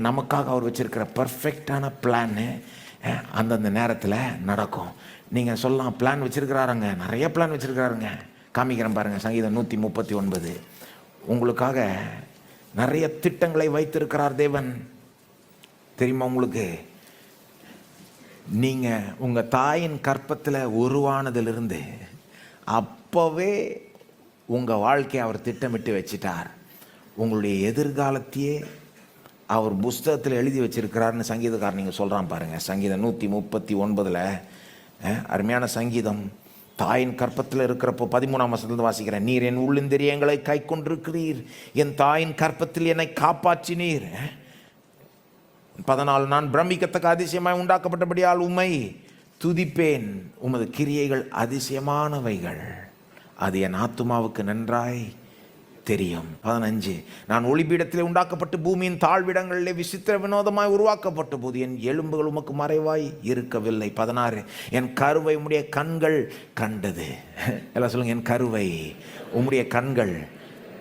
நமக்காக அவர் வச்சுருக்கிற பர்ஃபெக்டான பிளான்னு அந்தந்த நேரத்தில் நடக்கும். நீங்கள் சொல்லலாம், பிளான் வச்சுருக்கிறாருங்க, நிறைய பிளான் வச்சுருக்கிறாருங்க. காமிக்கிறேன் பாருங்கள், சங்கீதம் 139. உங்களுக்காக நிறைய திட்டங்களை வைத்திருக்கிறார் தேவன். தெரியுமா உங்களுக்கு? நீங்கள் உங்கள் தாயின் கற்பத்தில் உருவானதிலிருந்து அப்போவே உங்கள் வாழ்க்கையை அவர் திட்டமிட்டு வச்சிட்டார். உங்களுடைய எதிர்காலத்தையே அவர் புஸ்தகத்தில் எழுதி வச்சிருக்கிறாருன்னு சங்கீதக்காரன் நீங்கள் சொல்கிறான் பாருங்கள். சங்கீதம் 139 அருமையான சங்கீதம். தாயின் கற்பத்தில் இருக்கிறப்போ 13ஆம் வசனத்திலிருந்து வாசிக்கிறேன். நீர் என் உள்ளிந்திரியங்களை கை கொண்டிருக்கிறீர், என் தாயின் கற்பத்தில் என்னை காப்பாற்றினீர். 14 நான் பிரமிக்கத்தக்க அதிசயமாய் உண்டாக்கப்பட்டபடியால் உம்மை துதிப்பேன், உமது கிரியைகள் அதிசயமானவைகள், அது என் ஆத்துமாவுக்கு நன்றாய் தெரியும். 15 நான் ஒளிபீடத்திலே உண்டாக்கப்பட்டு பூமியின் தாழ்விடங்களிலே விசித்திர வினோதமாய் உருவாக்கப்பட்ட போது என் எலும்புகள் உமக்கு மறைவாய் இருக்கவில்லை. 16 என் கருவை உம்முடைய கண்கள் கண்டது. எல்லாம் சொல்லுங்க, என் கருவை உம்முடைய கண்கள்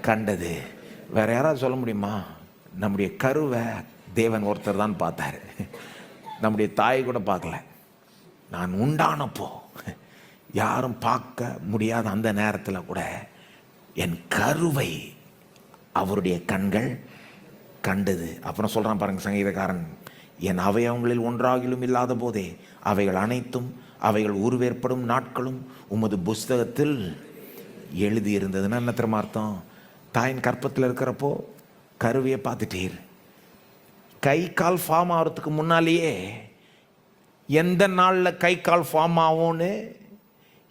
கண்டது. வேற யாராவது சொல்ல முடியுமா? நம்முடைய கருவை தேவன் ஒருத்தர் தான் பார்த்தாரு. நம்முடைய தாய் கூட பார்க்கல. நான் உண்டானப்போ யாரும் பார்க்க முடியாத அந்த நேரத்தில் கூட என் கருவை அவருடைய கண்கள் கண்டது. அப்புறம் சொல்கிறான் பாருங்க சங்கீதக்காரன், என் அவயவங்களில் ஒன்றாகிலும் இல்லாத போதே அவைகள் அனைத்தும் அவைகள் உருவேற்படும் நாட்களும் உமது புஸ்தகத்தில் எழுதியிருந்ததுன்னா என்ன தெரியுமா அர்த்தம்? தாயின் கற்பத்தில் இருக்கிறப்போ கருவையை பார்த்துட்டீர். கை கால் ஃபார்ம் ஆகிறதுக்கு முன்னாலேயே எந்த நாளில் கை கால் ஃபார்ம் ஆகும்னு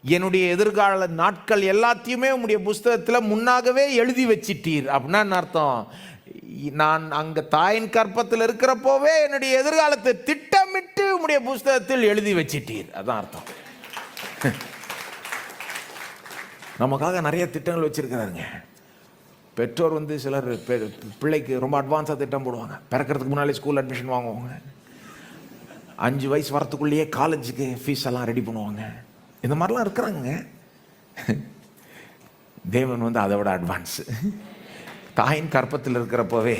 என்னுடைய எதிர்கால நாட்கள் எல்லாத்தையுமே உங்களுடைய புஸ்தகத்தில் முன்னாகவே எழுதி வச்சிட்டீர். அப்படின்னா என்ன அர்த்தம்? நான் அங்கே தாயின் கற்பத்தில் இருக்கிறப்போவே என்னுடைய எதிர்காலத்தை திட்டமிட்டு உங்களுடைய புஸ்தகத்தில் எழுதி வச்சிட்டீர். அதான் அர்த்தம். நமக்காக நிறைய திட்டங்கள் வச்சிருக்கிறாருங்க. பெற்றோர் சிலர் பிள்ளைக்கு ரொம்ப அட்வான்ஸாக திட்டம் போடுவாங்க. பிறக்கிறதுக்கு முன்னாலே ஸ்கூல் அட்மிஷன் வாங்குவாங்க. 5 வயசு வரத்துக்குள்ளேயே காலேஜுக்கு ஃபீஸ் எல்லாம் ரெடி பண்ணுவாங்க. இந்த மாதிரிலாம் இருக்கிறாங்க. தேவன் அதை விட அட்வான்ஸ். தாயின் கற்பத்தில் இருக்கிறப்பவே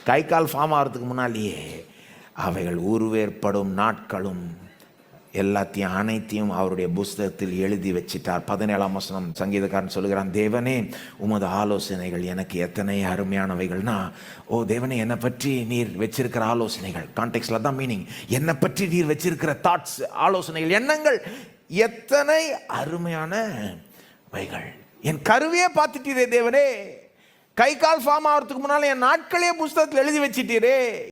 கை கால் ஃபார்ம் ஆகிறதுக்கு முன்னாலேயே அவைகள் உருவேற்படும் நாட்களும் எல்லாத்தையும் அனைத்தையும் அவருடைய புஸ்தகத்தில் எழுதி வச்சிட்டார். 17ஆம் வசனம் சங்கீதக்காரன் சொல்லுகிறான், தேவனே உமது ஆலோசனைகள் எனக்கு எத்தனை அருமையானவைகள்னா, ஓ தேவனே, என்னை பற்றி நீர் வச்சிருக்கிற ஆலோசனைகள், கான்டெக்ஸ்ட்ல தான் மீனிங், என்னை பற்றி நீர் வச்சிருக்கிற தாட்ஸ், ஆலோசனைகள், எண்ணங்கள் எத்தனை அருமையான வைகள். என் கருவையே பார்த்துட்டீரே தேவனே, கை கால் ஃபார்ம் ஆகிறதுக்கு முன்னால என் நாட்களே புஸ்தகத்தில் எழுதி வச்சிட்டீரே.